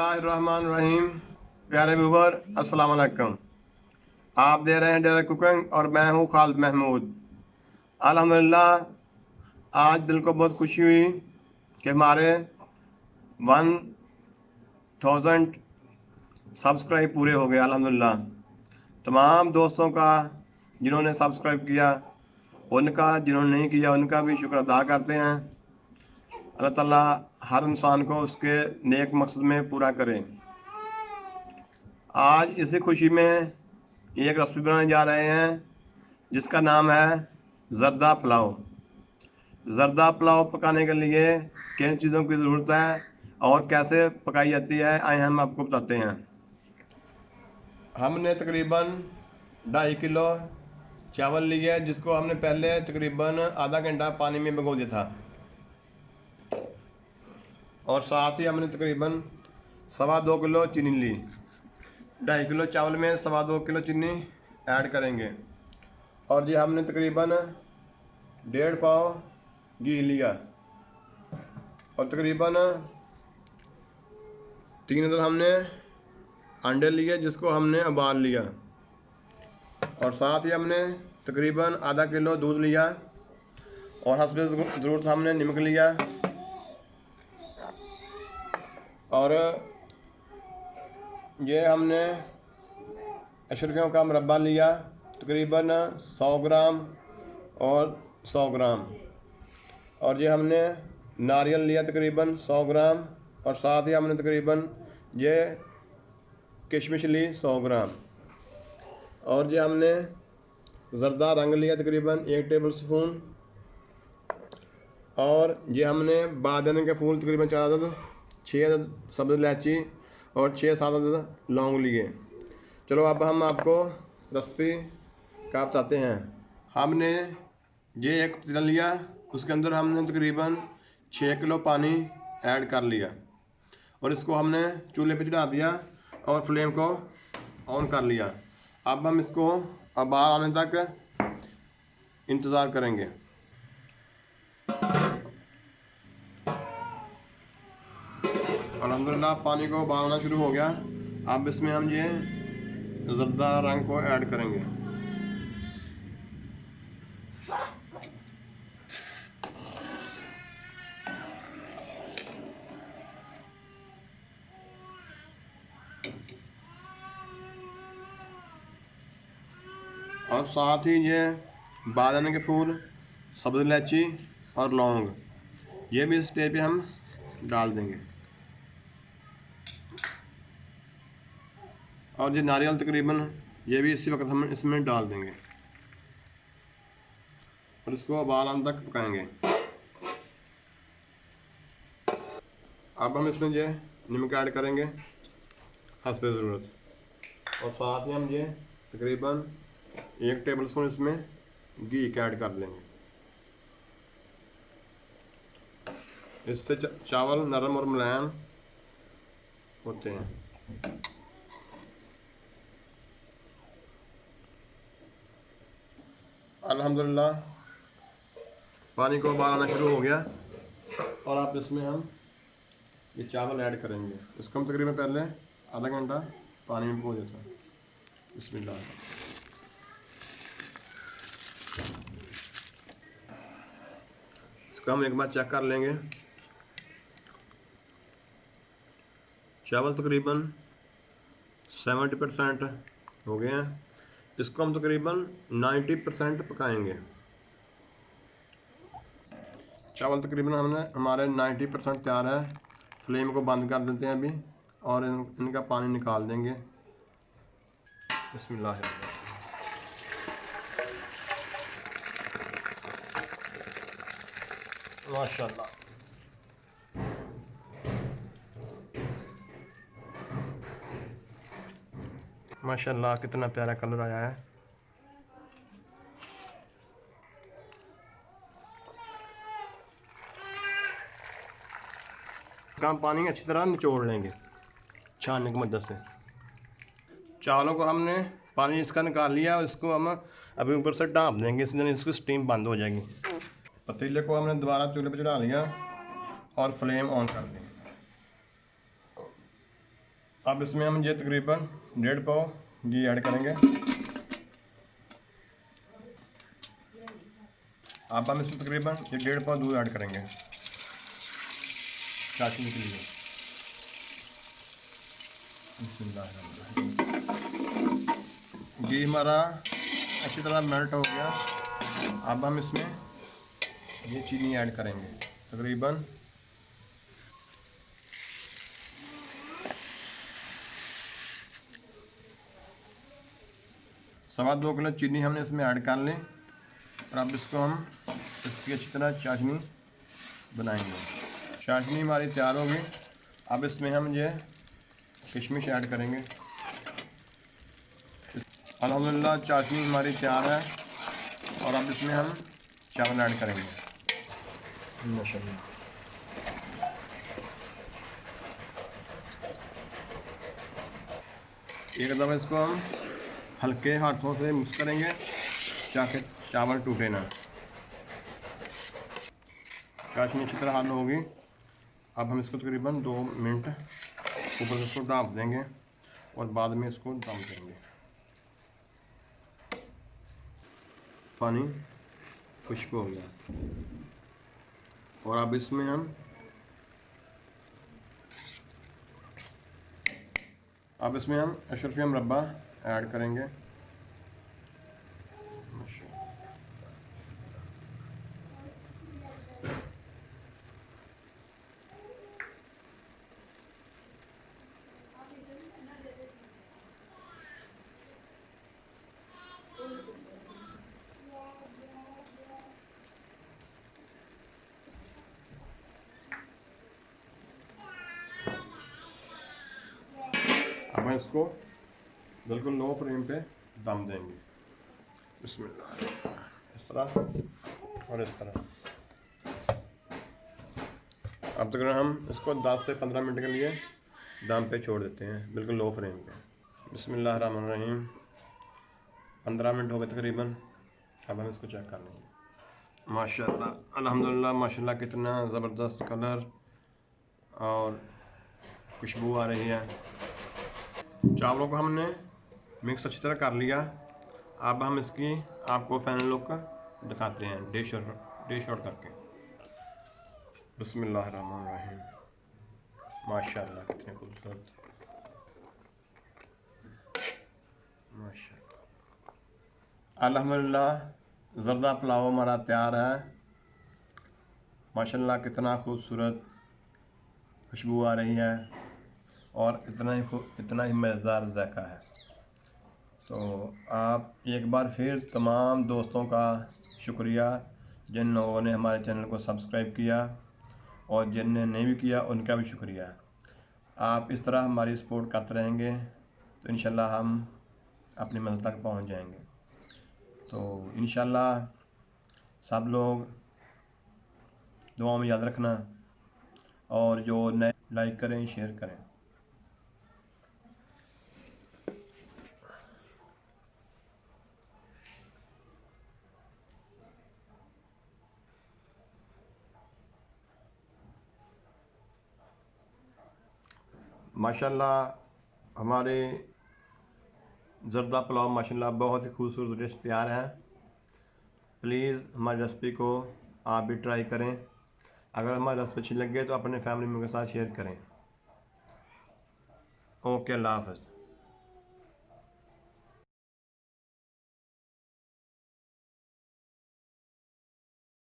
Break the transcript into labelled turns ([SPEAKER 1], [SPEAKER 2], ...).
[SPEAKER 1] बिस्मिल्लाहिर्रहमानिर्रहीम। प्यारे व्यूवर, अस्सलाम वालेकुम। आप दे रहे हैं डायरेक्ट कुकिंग और मैं हूँ खालिद महमूद। अल्हम्दुलिल्लाह आज दिल को बहुत खुशी हुई कि हमारे 1000 सब्सक्राइब पूरे हो गए। अल्हम्दुलिल्लाह तमाम दोस्तों का जिन्होंने सब्सक्राइब किया, उनका, जिन्होंने नहीं किया उनका भी शुक्र अदा करते हैं। अल्लाह ताला हर इंसान को उसके नेक मकसद में पूरा करें। आज इसी खुशी में एक रेसिपी बनाने जा रहे हैं जिसका नाम है ज़र्दा पुलाव। ज़र्दा पुलाव पकाने के लिए किन चीज़ों की ज़रूरत है और कैसे पकाई जाती है, आए हम आपको बताते हैं। हमने तकरीबन 2.5 किलो चावल लिए, जिसको हमने पहले तकरीबन आधा घंटा पानी में भिगो दिया था। और साथ ही हमने तकरीबन 2.25 किलो चीनी ली। 2.5 किलो चावल में 2.25 किलो चीनी ऐड करेंगे। और ये हमने तकरीबन 1.5 पाव घी लिया और तकरीबन 3 अदद हमने अंडे लिए, जिसको हमने उबाल लिया। और साथ ही हमने तकरीबन आधा किलो दूध लिया और हस्बे ज़रूरत हमने नमक लिया। और ये हमने अशरफियों का मुरब्बा लिया तकरीबन 100 ग्राम और 100 ग्राम। और ये हमने नारियल लिया तकरीबन 100 ग्राम और साथ ही हमने तकरीबन ये किशमिश ली 100 ग्राम। और ये हमने ज़र्दा रंग लिया तकरीबन 1 टेबल स्पून। और ये हमने बादन के फूल तकरीबन 4 अदद, 6 अदद सब्ज़ इलायची और 6-7 अदद लौंग लिए। चलो अब हम आपको रेसिपी का बताते हैं। हमने ये एक पतीला लिया, उसके अंदर हमने तकरीबन 6 किलो पानी ऐड कर लिया और इसको हमने चूल्हे पे चढ़ा दिया और फ्लेम को ऑन कर लिया। अब हम इसको उबाल आने तक इंतज़ार करेंगे। अल्हम्दुलिल्लाह पानी को उबालना शुरू हो गया। अब इसमें हम ये ज़र्दा रंग को ऐड करेंगे। और साथ ही ये बादाम के फूल, सब्ज़ इलायची और लौंग, ये भी इस स्टेज पे हम डाल देंगे। और ये नारियल तकरीबन ये भी इसी वक्त हम इसमें डाल देंगे और इसको उबाल आने तक पकाएंगे। अब हम इसमें ये नमक ऐड करेंगे हस्बे ज़रूरत। और साथ ही हम ये तकरीबन 1 टेबल स्पून इसमें घी ऐड कर लेंगे। इससे चावल नरम और मुलायम होते हैं। अल्हम्दुलिल्लाह पानी को उबाल आना शुरू हो गया और अब इसमें हम ये चावल ऐड करेंगे। इसको हम तकरीबन पहले आधा घंटा पानी में भिगो देते हैं। बिस्मिल्लाह। इसको हम एक बार चेक कर लेंगे। चावल तकरीबन 70% हो गए हैं। इसको हम तकरीबन 90% पकाएंगे। चावल तकरीबन हमारे 90% तैयार है। फ्लेम को बंद कर देते हैं अभी और इनका पानी निकाल देंगे। बिस्मिल्लाह। माशाल्लाह माशाल्लाह कितना प्यारा कलर आया है। हम पानी अच्छी तरह निचोड़ लेंगे छानने की मदद से। चावलों को हमने पानी इसका निकाल लिया और इसको हम अभी ऊपर से ढाँप देंगे, इसलिए इसकी स्टीम बंद हो जाएगी। पतीले को हमने दोबारा चूल्हे पर चढ़ा लिया और फ्लेम ऑन कर दी। अब इसमें हम ये तकरीबन 1.5 पाव घी ऐड करेंगे। अब हम इसमें तकरीबन ये 1.5 पाव दूध ऐड करेंगे चाशनी के लिए। घी हमारा अच्छी तरह मेल्ट हो गया। अब हम इसमें ये चीनी ऐड करेंगे तकरीबन 2.25 किलो चीनी हमने इसमें ऐड कर ली। और अब इसको हम इसकी अच्छी तरह चाशनी बनाएंगे। चाशनी हमारी तैयार होगी। अब इसमें हम ये किशमिश ऐड करेंगे। अल्हम्दुलिल्लाह चाशनी हमारी तैयार है। और अब इसमें हम चावल ऐड करेंगे माशाल्लाह। एक दफ़ा इसको हम हल्के हाथों से मिक्स करेंगे ताकि चावल टूटे ना। चाशनी अच्छी तरह हल होगी। अब हम इसको तकरीबन 2 मिनट ऊपर से इसको ढाँप देंगे और बाद में इसको दम देंगे। पानी खुश्क हो गया। और अब इसमें हम अशरफिया मुरब्बा ऐड करेंगे। अब हम इसको बिल्कुल लो फ्लेम पे दम देंगे। बिस्मिल्लाह। इस तरह और इस तरह। अब तक हम इसको 10 से 15 मिनट के लिए दम पे छोड़ देते हैं बिल्कुल लो फ्लेम पे। बिस्मिल्लाह रहमान रहीम। 15 मिनट हो गए तकरीबन। अब हम इसको चेक कर लेंगे। माशाल्लाह अल्हम्दुलिल्लाह माशाल्लाह कितना ज़बरदस्त कलर और खुशबू आ रही है। चावलों को हमने मिक्स अच्छी तरह कर लिया। अब हम इसकी आपको फाइनल लुक दिखाते हैं डिश आउट करके। बिस्मिल्लाह रहमान रहीम। माशाल्लाह कितने खूबसूरत माशाल्लाह। अल्हम्दुलिल्लाह ज़र्दा पुलाव हमारा तैयार है। माशाल्लाह कितना खूबसूरत खुशबू आ रही है और इतना ही मज़ेदार जायका है। तो आप एक बार फिर तमाम दोस्तों का शुक्रिया जिन लोगों ने हमारे चैनल को सब्सक्राइब किया और जिनने नहीं भी किया उनका भी शुक्रिया। आप इस तरह हमारी सपोर्ट करते रहेंगे तो इंशाल्लाह हम अपनी मंजिल तक पहुंच जाएंगे। तो इंशाल्लाह सब लोग दुआ में याद रखना और जो नए लाइक करें शेयर करें। माशाल्लाह हमारे ज़र्दा पुलाव माशाल्लाह बहुत ही खूबसूरत डिश तैयार है। प्लीज़ हमारी रेसिपी को आप भी ट्राई करें। अगर हमारी रेसिपी अच्छी लगे तो अपने फैमिली मेम्बर के साथ शेयर करें। ओके, अल्लाह हाफ़िज़।